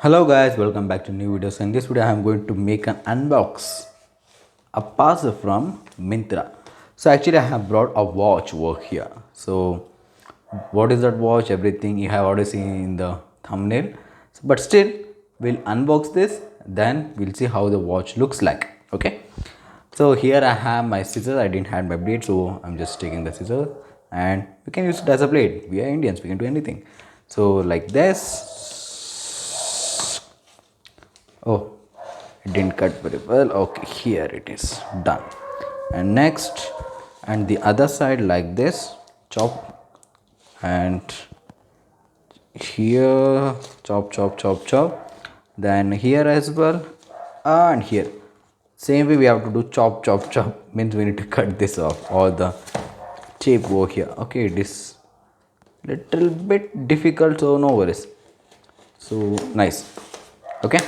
Hello guys, welcome back to new videos. In this video I am going to make an unbox a parcel from Mintra. So actually I have brought a watch over here. So what is that watch? Everything you have already seen in the thumbnail. But still we'll unbox this, then we'll see how the watch looks like. Okay. So here I have my scissors. I didn't have my blade, so I'm just taking the scissors and we can use it as a blade. We are Indians, we can do anything. So like this. Oh, it didn't cut very well. Okay, here it is done. And next, and the other side like this, chop, and here chop, chop, chop, chop. Then here as well, and here. Same way we have to do chop, chop, chop. Means we need to cut this off, all the shape over here. Okay, it is little bit difficult, so no worries. So nice. Okay,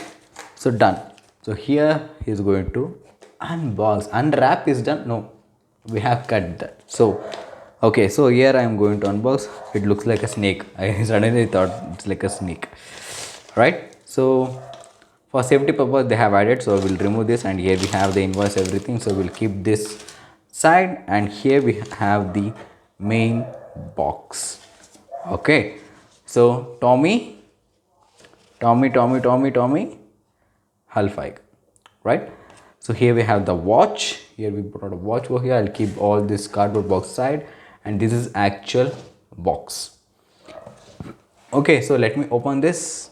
so done. So here he is going to unbox. Unwrap is done. No, we have cut that. So okay, so here I am going to unbox. It looks like a snake. I suddenly thought it's like a snake, right? So for safety purpose they have added, so we'll remove this, and here we have the invoice, everything. So we'll keep this side, and here we have the main box. Okay, so Tommy Hilfiger, right? So here we have the watch. Here we brought a watch over here. I'll keep all this cardboard box side, and this is actual box. Okay, so let me open this.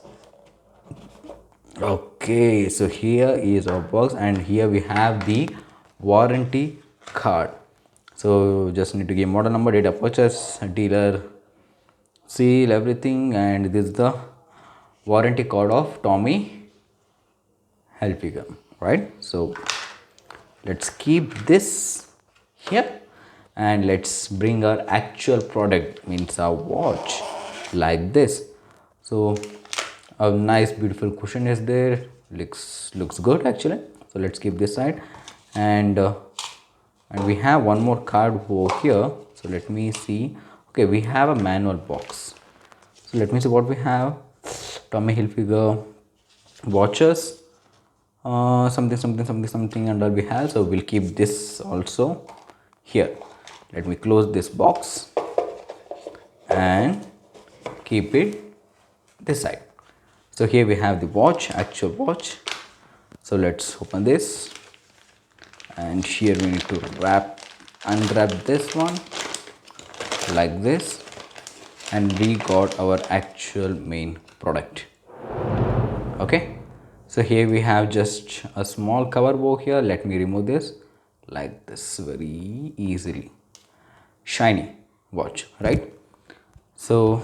Okay, so here is our box, and here we have the warranty card. So just need to give model number, date of purchase, dealer seal, everything, and this is the warranty card of Tommy Hilfiger, right? So let's keep this here, and let's bring our actual product, means our watch, like this. So a nice beautiful cushion is there, looks good actually. So let's keep this side, and we have one more card over here. So let me see. Okay, we have a manual box. So let me see what we have. Tommy Hilfiger watches, something and all we have. So we'll keep this also here. Let me close this box and keep it this side. So here we have the watch, actual watch. So let's open this, and here we need to unwrap this one like this, and we got our actual main product. Okay, so here we have just a small cover over here. Let me remove this like this very easily. Shiny watch, right? So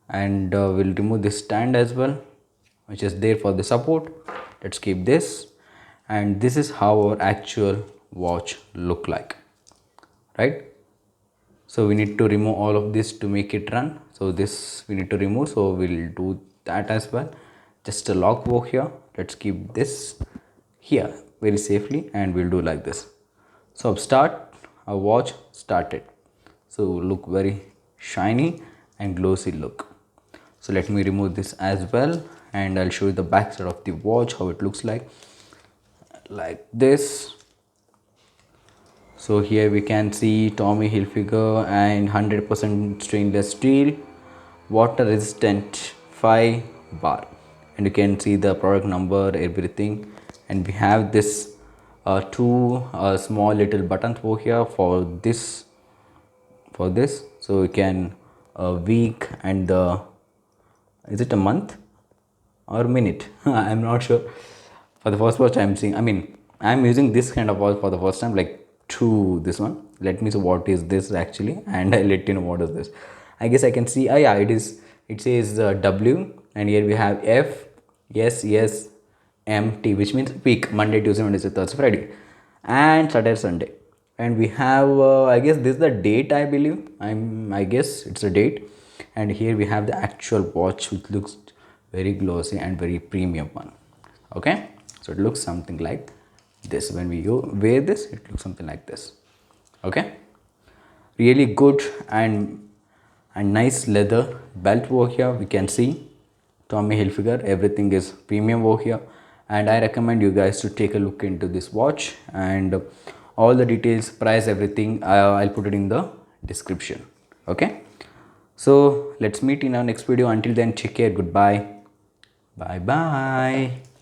and we'll remove this stand as well, which is there for the support. Let's keep this, and this is how our actual watch look like, right? So we need to remove all of this to make it run. So this we need to remove, so we'll do that as well. Just a lock over here. Let's keep this here very safely, and we'll do like this. So start, our watch started. So look very shiny and glossy look. So let me remove this as well, and I'll show you the back side of the watch, how it looks like this. So here we can see Tommy Hilfiger and 100% stainless steel, water resistant 5 bar, and you can see the product number, everything. And we have this two small little buttons over here for this, so we can week and the, is it a month or minute? I'm not sure. For the first watch I'm seeing, I mean I'm using this kind of watch for the first time, like to this one. Let me see what is this actually, and I'll let you know what is this. I guess I can see, yeah, it says W, and here we have F, S, S, M, T, which means week, Monday, Tuesday, Wednesday, Thursday, Friday, and Saturday, Sunday. And we have I guess this is the date, I believe. I guess it's a date. And here we have the actual watch, which looks very glossy and very premium one. Okay, so it looks something like this. When we wear this, it looks something like this. Okay, really good and nice leather belt over here, we can see. Tommy Hilfiger. Everything is premium over here, and I recommend you guys to take a look into this watch, and all the details, price, everything I'll put it in the description. Okay, so let's meet in our next video. Until then, take care. Goodbye. Bye bye.